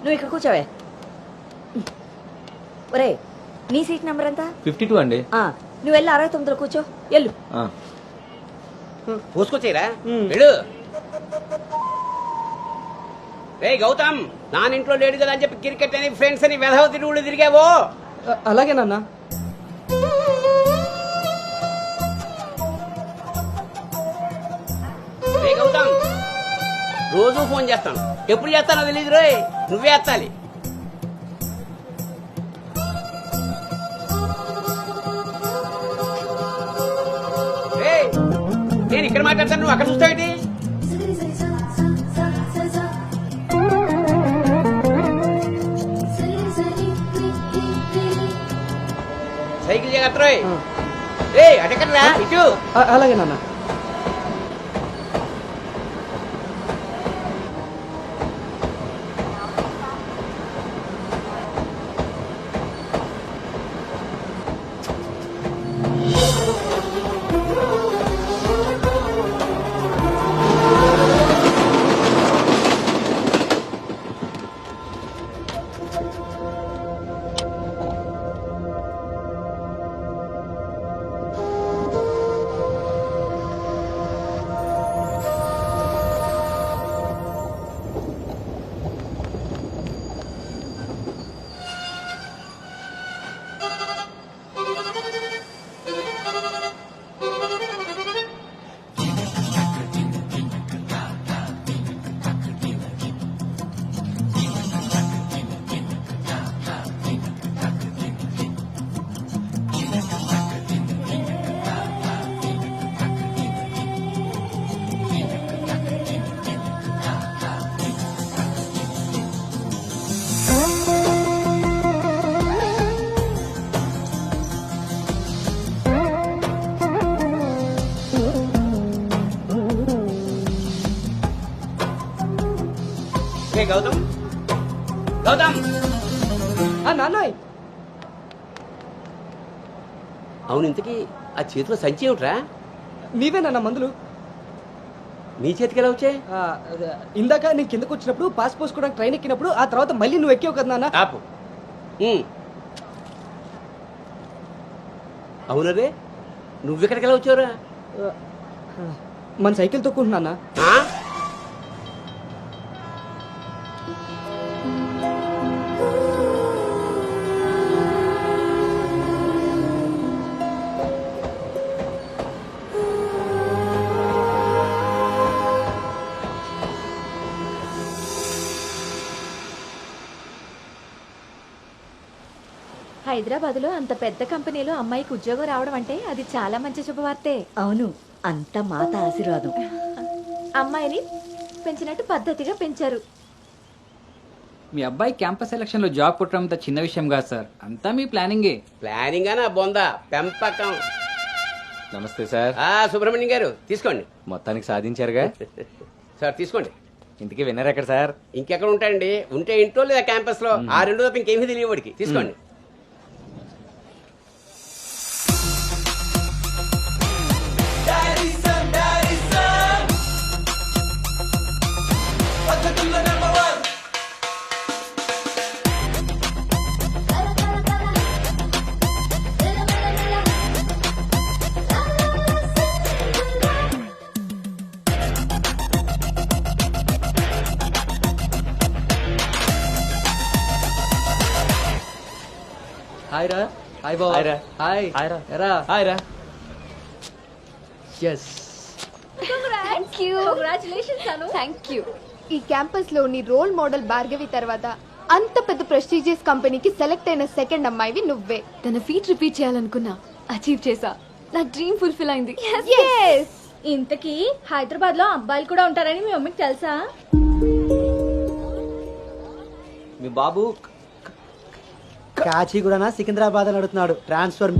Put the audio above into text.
నువ్వు ఇక్కడ కూర్చోవే. ఒరే, నీ సీట్ నెంబర్ ఎంత? 52 అండి. నువ్వు వెళ్ళి 69లో కూర్చో. వెళ్ళు. పోసుకొచ్చేరా వెళ్ళు. రే గౌతమ్, నానింట్లో లేడు కదా అని చెప్పి క్రికెట్ అని ఫ్రెండ్స్ అని వెధవ తిరుగుళ్ళు తిరిగావో. అలాగే నాన్న. రే గౌతమ్, రోజు ఫోన్ చేస్తాను, ఎప్పుడు చేస్తానో తెలియదు రోయ్, నువ్వే ఎత్తాలి. నేను ఇక్కడ మాట్లాడతాను, నువ్వు అక్కడ చూస్తావేంటి? సైకిల్ జాగ్రత్త రోయ్. అటెక్కడరా ఇటు. అలాగే నాన్న. గౌతమ్, గౌతమ్. నాన్నయ్, అవును, ఇంతకీ ఆ చేతిలో సంచి ఏమిట్రా? నీవే నాన్న మందులు. నీ చేతికి ఎలా వచ్చాయి? ఇందాక నేను కిందకు వచ్చినప్పుడు పాస్ పోసుకోవడానికి ట్రైన్ ఎక్కినప్పుడు, ఆ తర్వాత మళ్ళీ నువ్వు ఎక్కావు కదా నాన్న. ఆపు. అవునరే, నువ్వెక్కడికి ఎలా వచ్చావురా? మన సైకిల్ తొక్కుంటున్నా. హైదరాబాద్ లో అంత పెద్ద కంపెనీలో అమ్మాయికి ఉద్యోగం రావడం అంటే అది చాలా మంచి శుభవార్తే. అవును, అంత మాత ఆశీర్వాదం. అమ్మాయిని పెంచినట్టు పద్ధతిగా పెంచారు. మీ అబ్బాయి క్యాంపస్ సెలక్షన్ లో జాబ్ కొట్టడం చిన్న విషయం కాదు సార్, అంతా మీ ప్లానింగే. ప్లానింగ్ అనా బొందా పెంపకం. నమస్తే సార్. సుబ్రహ్మణ్యం గారు తీసుకోండి. మొత్తానికి సాధించారుగా. సార్ తీసుకోండి. ఇంటికి విన్నర్ ఎక్కడ సార్? ఇంకెక్కడ ఉంటాయండి, ఉంటే ఇంట్లో లేదా క్యాంపస్ లో. ఆ రెండు తప్ప ఇంకేమీ తెలియదు వాడికి. తీసుకోండి. హాయ్ రా. హాయ్ బాబు. హాయ్ రా. హాయ్. హాయ్ రా. ఎరా. హాయ్ రా. Yes. Thank you. Congratulations Anu. Thank you. ఈ క్యాంపస్ లో నీ రోల్ మోడల్ భార్గవి తర్వాత అంత పెద్ద ప్రెస్టీజియస్ కంపెనీకి సెలెక్ట్ అయిన సెకండ్ అమ్మాయివి నువ్వే. తన ఫీట్ రిపీట్ చేయాలనుకున్నా, అచీవ్ చేసా. నా డ్రీమ్ ఫుల్ఫిల్ అయింది. ఇంతకీ హైదరాబాద్ లో అబ్బాయిలు కూడా ఉంటారని మీ మమ్మీకి తెలుసా? మీ బాబు కాచిగూడనా సికింద్రాబాద్ అని అడుగుతున్నాడు. ట్రాన్స్ఫర్